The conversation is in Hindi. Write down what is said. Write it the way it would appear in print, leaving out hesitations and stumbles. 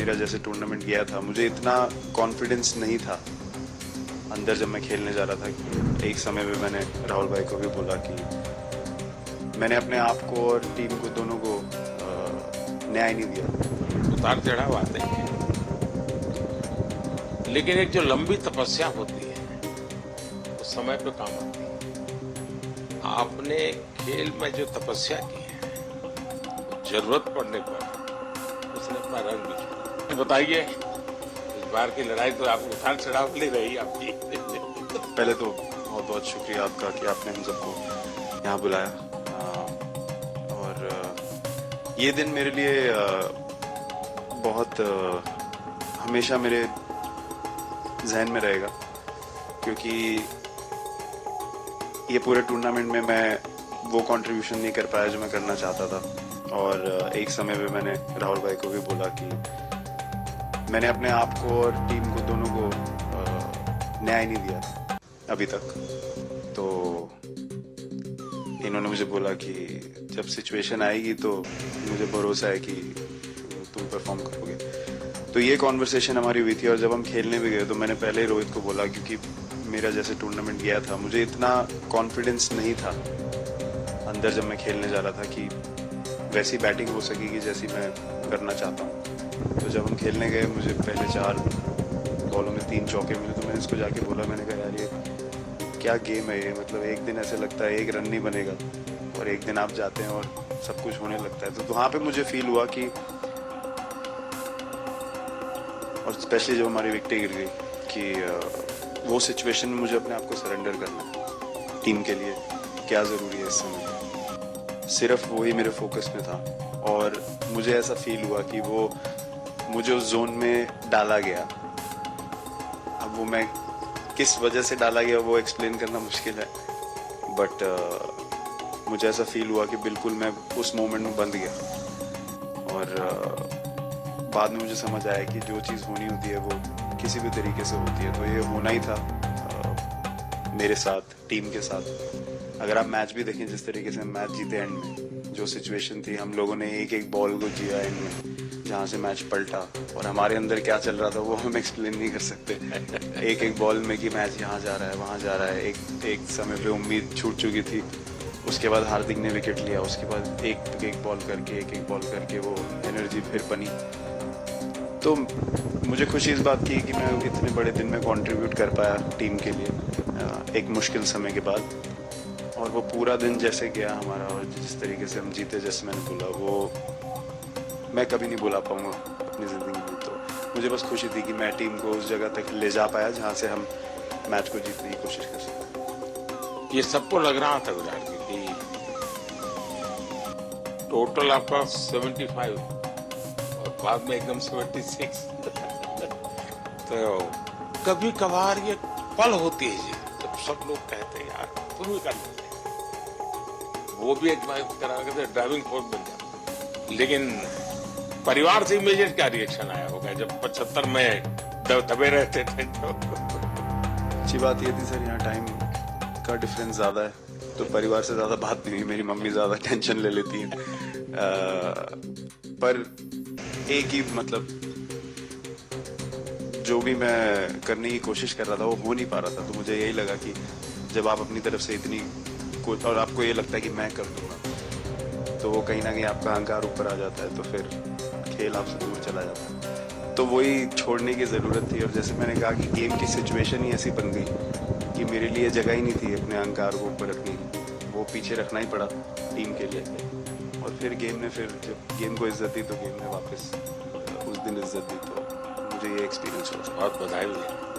मेरा जैसे टूर्नामेंट गया था, मुझे इतना कॉन्फिडेंस नहीं था अंदर जब मैं खेलने जा रहा था। एक समय में मैंने राहुल भाई को भी बोला कि मैंने अपने आप को और टीम को दोनों को न्याय नहीं दिया। उतार चढ़ाव आते हैं, लेकिन एक जो लंबी तपस्या होती है वो समय पे काम आती है। आपने खेल में जो तपस्या की है, जरूरत पड़ने पर उसने अपना रंग भी छोड़ा। बताइए, इस बार की लड़ाई तो आप उतार चढ़ाव ले रही आपकी। पहले तो बहुत बहुत शुक्रिया आपका कि आपने हम सबको यहाँ बुलाया। और ये दिन मेरे लिए बहुत हमेशा मेरे जहन में रहेगा, क्योंकि ये पूरे टूर्नामेंट में मैं वो कंट्रीब्यूशन नहीं कर पाया जो मैं करना चाहता था। और एक समय पे मैंने राहुल भाई को भी बोला कि मैंने अपने आप को और टीम को दोनों को न्याय नहीं दिया अभी तक। तो इन्होंने मुझे बोला कि जब सिचुएशन आएगी तो मुझे भरोसा है कि तुम परफॉर्म करोगे। तो ये कॉन्वर्सेशन हमारी हुई थी, और जब हम खेलने भी गए तो मैंने पहले ही रोहित को बोला, क्योंकि मेरा जैसे टूर्नामेंट गया था, मुझे इतना कॉन्फिडेंस नहीं था अंदर जब मैं खेलने जा रहा था कि वैसी बैटिंग हो सकेगी जैसी मैं करना चाहता हूँ। तो जब हम खेलने गए, मुझे पहले 4 बॉलों में 3 चौके मिले, तो मैंने इसको जाके बोला, मैंने कहा यार ये क्या गेम है ये, मतलब एक दिन ऐसे लगता है 1 रन नहीं बनेगा और एक दिन आप जाते हैं और सब कुछ होने लगता है। तो वहाँ पे मुझे फील हुआ कि, और स्पेशली जब हमारी विकेट गिर गई, कि वो सिचुएशन में मुझे अपने आप को सरेंडर करना है। टीम के लिए क्या ज़रूरी है इस समय, सिर्फ वही मेरे फोकस में था। और मुझे ऐसा फील हुआ कि वो मुझे उस जोन में डाला गया। अब वो मैं किस वजह से डाला गया वो एक्सप्लेन करना मुश्किल है, बट मुझे ऐसा फील हुआ कि बिल्कुल मैं उस मोमेंट में बंद गया। और बाद में मुझे समझ आया कि जो चीज़ होनी होती है वो किसी भी तरीके से होती है। तो ये होना ही था मेरे साथ, टीम के साथ। अगर आप मैच भी देखें, जिस तरीके से हम मैच जीते एंड में, जो सिचुएशन थी, हम लोगों ने एक बॉल को जिया एंड में, जहाँ से मैच पलटा, और हमारे अंदर क्या चल रहा था वो हम एक्सप्लेन नहीं कर सकते। एक बॉल में कि मैच यहाँ जा रहा है, वहाँ जा रहा है। एक समय पे उम्मीद छूट चुकी थी, उसके बाद हार्दिक ने विकेट लिया, उसके बाद एक बॉल करके वो एनर्जी फिर बनी। तो मुझे खुशी इस बात की कि मैं इतने बड़े दिन में कंट्रीब्यूट कर पाया टीम के लिए एक मुश्किल समय के बाद। और वो पूरा दिन जैसे गया हमारा, और जिस तरीके से हम जीते, जैसे मैंने बोला, वो मैं कभी नहीं भुला पाऊंगा अपनी ज़िंदगी में। तो मुझे बस खुशी थी कि मैं टीम को उस जगह तक ले जा पाया जहाँ से हम मैच को जीतने की कोशिश कर सकें। ये सबको लग रहा था विराट कि टोटल आपका 75 और बाद में एकदम 76। तो कभी कभार ये पल होती है जी, जब सब लोग कहते हैं यार तुम भी कर लेते, वो भी एक तरह के ड्राइविंग फोर्स बन जाता। लेकिन परिवार से इमीडिएट क्या रिएक्शन आया होगा जब 75 में दबे रहते थे? तो अच्छी बात ये थी सर, यहाँ टाइम का डिफरेंस ज़्यादा है, तो परिवार से ज़्यादा बात नहीं हुई। मेरी मम्मी ज़्यादा टेंशन ले लेती हैं। पर एक ही मतलब जो भी मैं करने की कोशिश कर रहा था वो हो नहीं पा रहा था। तो मुझे यही लगा कि जब आप अपनी तरफ से इतनी और आपको ये लगता है कि मैं कर दूंगा, तो वो कहीं ना कहीं आपका अहंकार ऊपर आ जाता है, तो फिर खेल आपसे दूर चला जाता है। तो वही छोड़ने की ज़रूरत थी। और जैसे मैंने कहा कि गेम की सिचुएशन ही ऐसी बन गई कि मेरे लिए जगह ही नहीं थी अपने अहंकार को ऊपर रखने की, वो पीछे रखना ही पड़ा टीम के लिए। और फिर गेम ने, फिर जब गेम को इज्जत दी तो गेम ने वापस उस दिन इज्जत दी। तो मुझे ये एक्सपीरियंस हुआ। बहुत बधाई।